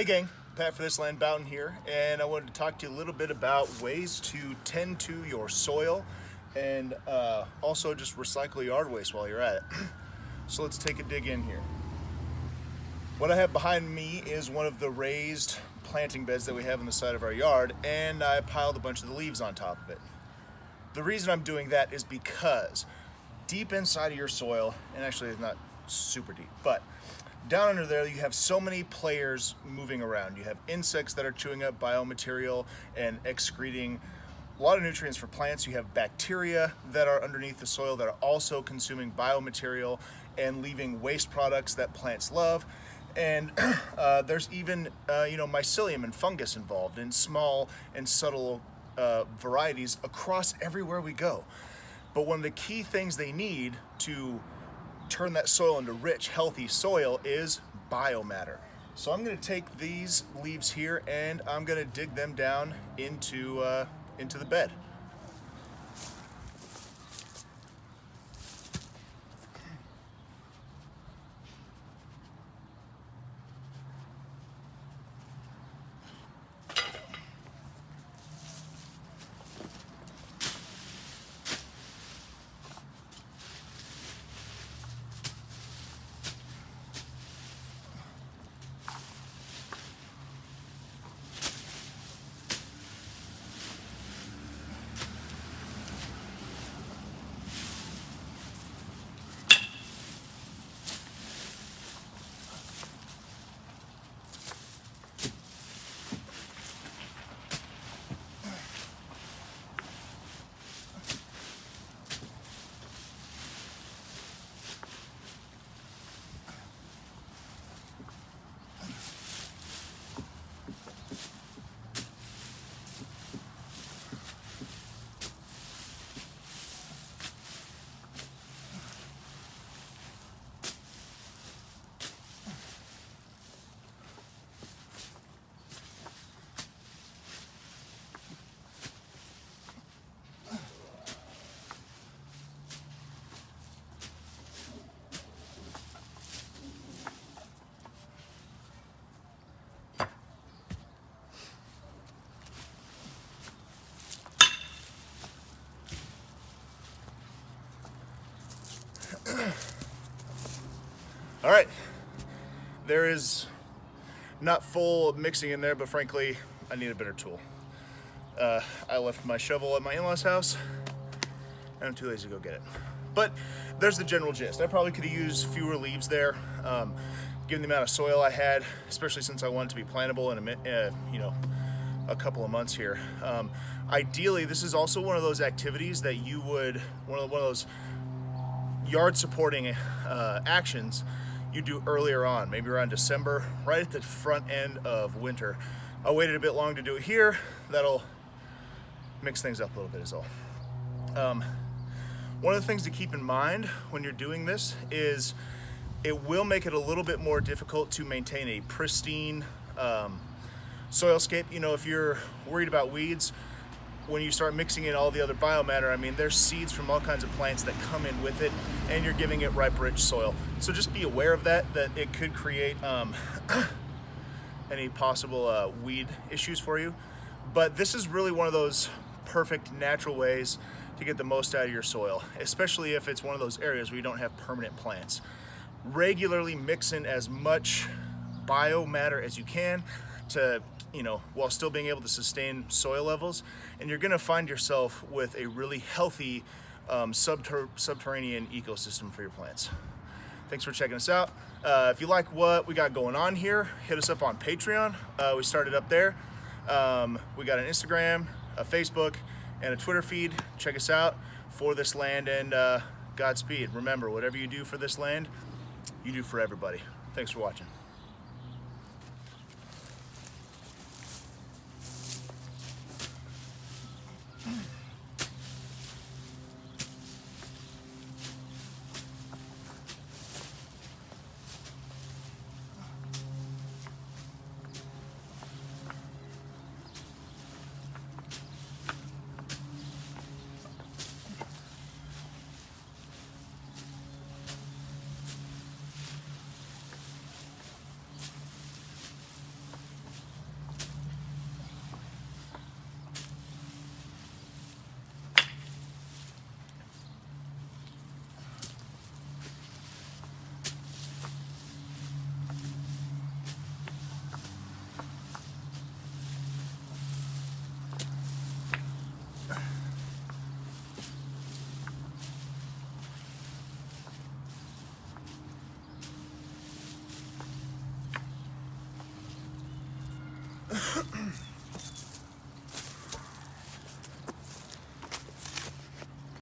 Hey gang, Pat for This Land Boughton here, and I wanted to talk to you a little bit about ways to tend to your soil and also just recycle yard waste while you're at it. So let's take a dig in here. What I have behind me is one of the raised planting beds that we have on the side of our yard, and I piled a bunch of the leaves on top of it. The reason I'm doing that is because deep inside of your soil, and actually it's not super deep, but down under there you have so many players moving around. You have insects that are chewing up biomaterial and excreting a lot of nutrients for plants. You have bacteria that are underneath the soil that are also consuming biomaterial and leaving waste products that plants love. And there's even mycelium and fungus involved in small and subtle varieties across everywhere we go. But one of the key things they need to turn that soil into rich, healthy soil is biomatter. So I'm going to take these leaves here and I'm going to dig them down into the bed. All right, there is not full mixing in there, but frankly, I need a better tool. I left my shovel at my in-laws' house, and I'm too lazy to go get it. But there's the general gist. I probably could have used fewer leaves there, given the amount of soil I had, especially since I want it to be plantable in a couple of months here. Ideally, this is also one of those activities that you would, one of those yard supporting actions you do earlier on, maybe around December, right at the front end of winter. I waited a bit long to do it here. That'll mix things up a little bit is all. One of the things to keep in mind when you're doing this is it will make it a little bit more difficult to maintain a pristine soilscape. You know, if you're worried about weeds, when you start mixing in all the other biomatter, I mean, there's seeds from all kinds of plants that come in with it, and you're giving it ripe, rich soil. So just be aware of that it could create any possible weed issues for you. But this is really one of those perfect natural ways to get the most out of your soil, especially if it's one of those areas where you don't have permanent plants. Regularly mix in as much biomatter as you can to, while still being able to sustain soil levels, and you're gonna find yourself with a really healthy subterranean ecosystem for your plants. Thanks for checking us out. If you like what we got going on here, hit us up on Patreon. We started up there. We got an Instagram, a Facebook, and a Twitter feed. Check us out. For This Land, and Godspeed. Remember, whatever you do for this land, you do for everybody. Thanks for watching.